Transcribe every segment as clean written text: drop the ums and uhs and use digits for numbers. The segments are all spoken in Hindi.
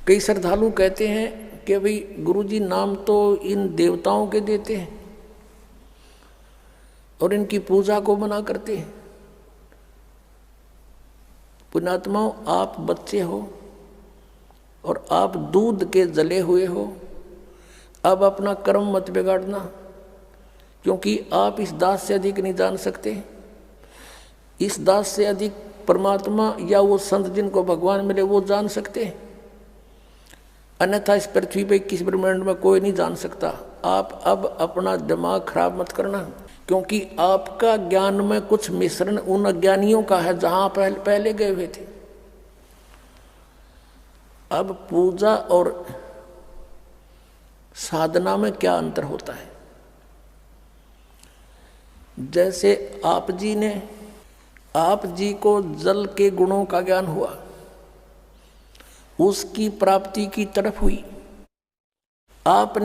कई श्रद्धालु कहते हैं कि भाई गुरुजी नाम तो इन देवताओं के देते हैं और इनकी पूजा को मना करते हैं। पुण्यात्माओं, आप बच्चे हो और आप दूध के जले हुए हो। अब अपना कर्म मत बिगाड़ना, क्योंकि आप इस दास से अधिक नहीं जान सकते। इस दास से अधिक परमात्मा या वो संत जिनको भगवान मिले वो जान सकते हैं, अन्यथा इस पृथ्वी पे किस ब्रह्मांड में कोई नहीं जान सकता। आप अब अपना दिमाग खराब मत करना, क्योंकि आपका ज्ञान में कुछ मिश्रण उन अज्ञानियों का है जहां पहले गए हुए थे। अब पूजा और साधना में क्या अंतर होता है? जैसे आप जी को जल के गुणों का ज्ञान हुआ, उसकी प्राप्ति की तरफ हुई। आप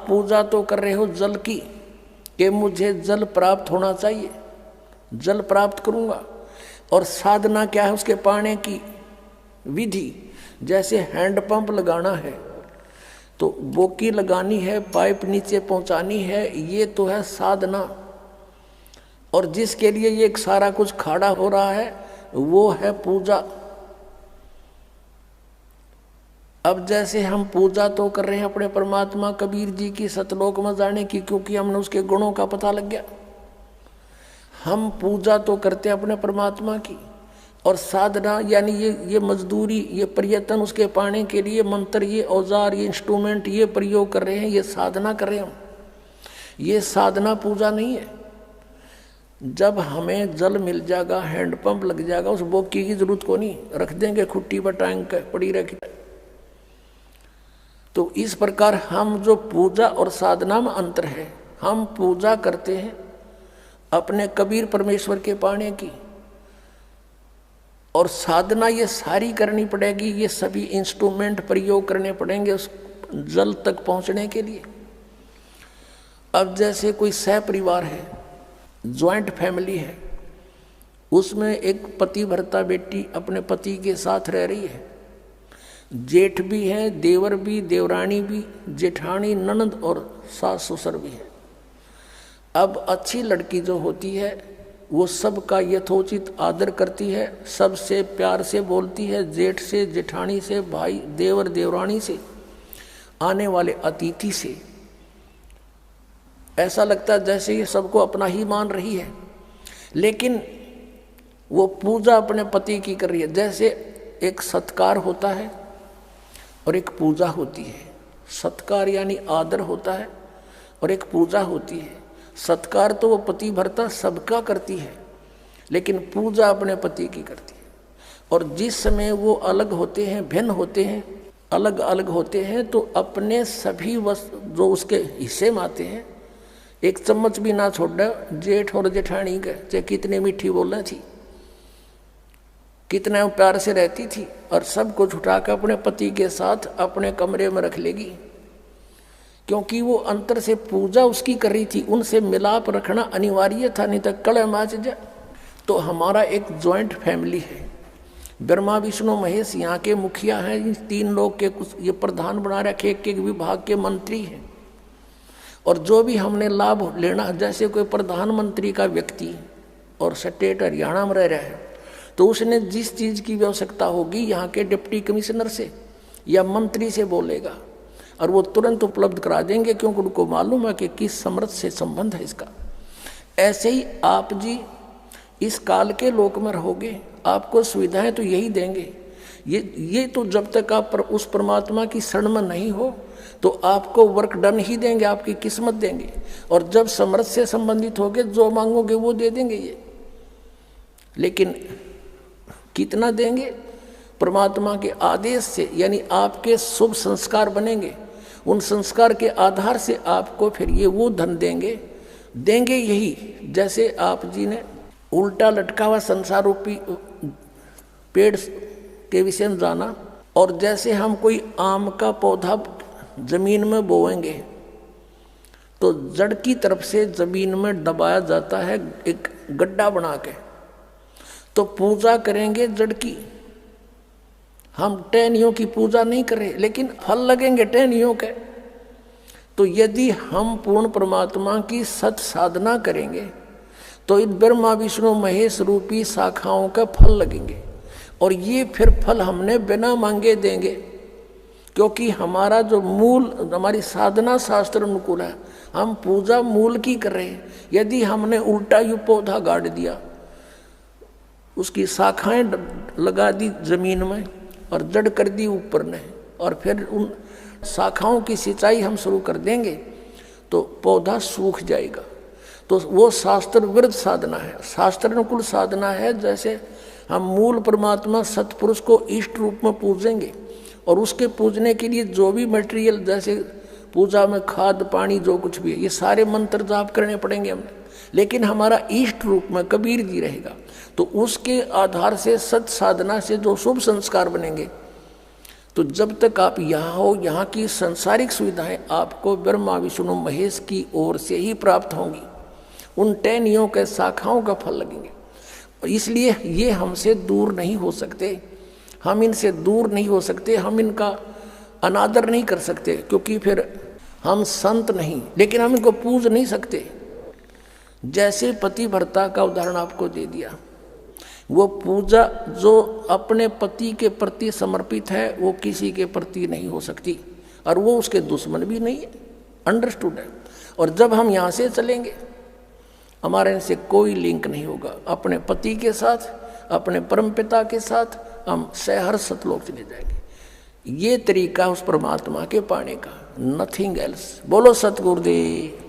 पूजा तो कर रहे हो जल की कि मुझे जल प्राप्त होना चाहिए, जल प्राप्त करूंगा। और साधना क्या है? उसके पाने की विधि। जैसे हैंडपंप लगाना है तो बोकी लगानी है, पाइप नीचे पहुंचानी है, ये तो है साधना। और जिसके लिए ये सारा कुछ खड़ा हो रहा है वो है पूजा। अब जैसे हम पूजा तो कर रहे हैं अपने परमात्मा कबीर जी की सतलोक में जाने की, क्योंकि हमने उसके गुणों का पता लग गया। हम पूजा तो करते हैं अपने परमात्मा की, और साधना यानी ये मजदूरी, ये प्रयत्न उसके पाने के लिए मंत्र, ये औजार, ये इंस्ट्रूमेंट, ये प्रयोग कर रहे हैं, ये साधना कर रहे हैं हम। ये साधना पूजा नहीं है। जब हमें जल मिल जाएगा, हैंडपंप लग जाएगा, उस बोकी की जरूरत को नहीं, रख देंगे खुट्टी पर टांग के पड़ी रखी। तो इस प्रकार हम जो पूजा और साधना में अंतर है, हम पूजा करते हैं अपने कबीर परमेश्वर के पाने की, और साधना ये सारी करनी पड़ेगी, ये सभी इंस्ट्रूमेंट प्रयोग करने पड़ेंगे उस जल तक पहुंचने के लिए। अब जैसे कोई सह परिवार है, ज्वाइंट फैमिली है, उसमें एक पति भरता बेटी अपने पति के साथ रह रही है, जेठ भी है, देवर भी, देवरानी भी, जेठानी, ननद और सास ससुर भी है। अब अच्छी लड़की जो होती है वो सबका यथोचित आदर करती है, सबसे प्यार से बोलती है, जेठ से, जेठानी से, भाई, देवर, देवरानी से, आने वाले अतिथि से। ऐसा लगता है जैसे ये सबको अपना ही मान रही है, लेकिन वो पूजा अपने पति की कर रही है। जैसे एक सत्कार होता है और एक पूजा होती है। सत्कार यानी आदर होता है और एक पूजा होती है। सत्कार तो वो पति भरता सबका करती है, लेकिन पूजा अपने पति की करती है। और जिस समय वो अलग होते हैं, भिन्न होते हैं, अलग अलग होते हैं, तो अपने सभी वस्तु जो उसके हिस्से में आते हैं, एक चम्मच भी ना छोड़ दे जेठ और जेठानी का, चाहे कितने मीठी बोलना थी, कितना प्यार से रहती थी, और सब कुछ उठाकर अपने पति के साथ अपने कमरे में रख लेगी, क्योंकि वो अंतर से पूजा उसकी कर रही थी। उनसे मिलाप रखना अनिवार्य था, नहीं तो कलह मच जाए। तो हमारा एक जॉइंट फैमिली है, ब्रह्मा विष्णु महेश यहाँ के मुखिया हैं, इन तीन लोग के कुछ ये प्रधान बना रखे, एक एक विभाग के मंत्री हैं। और जो भी हमने लाभ लेना, जैसे कोई प्रधानमंत्री का व्यक्ति और स्टेट हरियाणा में रह रहा है, तो उसने जिस चीज़ की आवश्यकता होगी यहाँ के डिप्टी कमिश्नर से या मंत्री से बोलेगा, और वो तुरंत उपलब्ध करा देंगे, क्योंकि उनको मालूम है कि किस समर्थ से संबंध है इसका। ऐसे ही आप जी इस काल के लोक में रहोगे, आपको सुविधाएं तो यही देंगे। ये तो जब तक आप उस परमात्मा की शरण में नहीं हो तो आपको वर्क डन ही देंगे, आपकी किस्मत देंगे। और जब समर्थ से संबंधित होगे, जो मांगोगे वो दे देंगे ये। लेकिन कितना देंगे? परमात्मा के आदेश से, यानी आपके शुभ संस्कार बनेंगे, उन संस्कार के आधार से आपको फिर ये वो धन देंगे यही। जैसे आप जी ने उल्टा लटका हुआ संसार रूपी पेड़ के विषय में जाना, और जैसे हम कोई आम का पौधा जमीन में बोएंगे तो जड़ की तरफ से जमीन में दबाया जाता है एक गड्ढा बना के, तो पूजा करेंगे जड़ की। हम टहनियों की पूजा नहीं कर रहे, लेकिन फल लगेंगे टहनियों के। तो यदि हम पूर्ण परमात्मा की सत साधना करेंगे तो इन ब्रह्मा विष्णु महेश रूपी शाखाओं का फल लगेंगे, और ये फिर फल हमने बिना मांगे देंगे, क्योंकि हमारा जो मूल, हमारी साधना शास्त्र अनुकूल है। हम पूजा मूल की कर रहे हैं। यदि हमने उल्टा यू पौधा गाड़ दिया, उसकी शाखाएं लगा दी जमीन में और जड़ कर दी ऊपर ने, और फिर उन शाखाओं की सिंचाई हम शुरू कर देंगे तो पौधा सूख जाएगा। तो वो शास्त्र विरुद्ध साधना है, शास्त्र अनुकूल साधना है। जैसे हम मूल परमात्मा सतपुरुष को इष्ट रूप में पूजेंगे, और उसके पूजने के लिए जो भी मटेरियल, जैसे पूजा में खाद पानी जो कुछ भी है, ये सारे मंत्र जाप करने पड़ेंगे हमें, लेकिन हमारा इष्ट रूप में कबीर जी रहेगा। तो उसके आधार से सत साधना से जो शुभ संस्कार बनेंगे, तो जब तक आप यहाँ हो, यहाँ की संसारिक सुविधाएं आपको ब्रह्मा विष्णु महेश की ओर से ही प्राप्त होंगी। उन टहनियों के शाखाओं का फल लगेंगे, और इसलिए ये हमसे दूर नहीं हो सकते, हम इनसे दूर नहीं हो सकते, हम इनका अनादर नहीं कर सकते, क्योंकि फिर हम संत नहीं, लेकिन हम इनको पूज नहीं सकते। जैसे पतिव्रता का उदाहरण आपको दे दिया, वो पूजा जो अपने पति के प्रति समर्पित है वो किसी के प्रति नहीं हो सकती, और वो उसके दुश्मन भी नहीं है, अंडरस्टूड है। और जब हम यहाँ से चलेंगे, हमारे इनसे कोई लिंक नहीं होगा अपने पति के साथ, अपने परमपिता के साथ, हम सहर्ष सतलोक चले जाएंगे। ये तरीका उस परमात्मा के पाने का, नथिंग एल्स। बोलो सतगुरुदेव।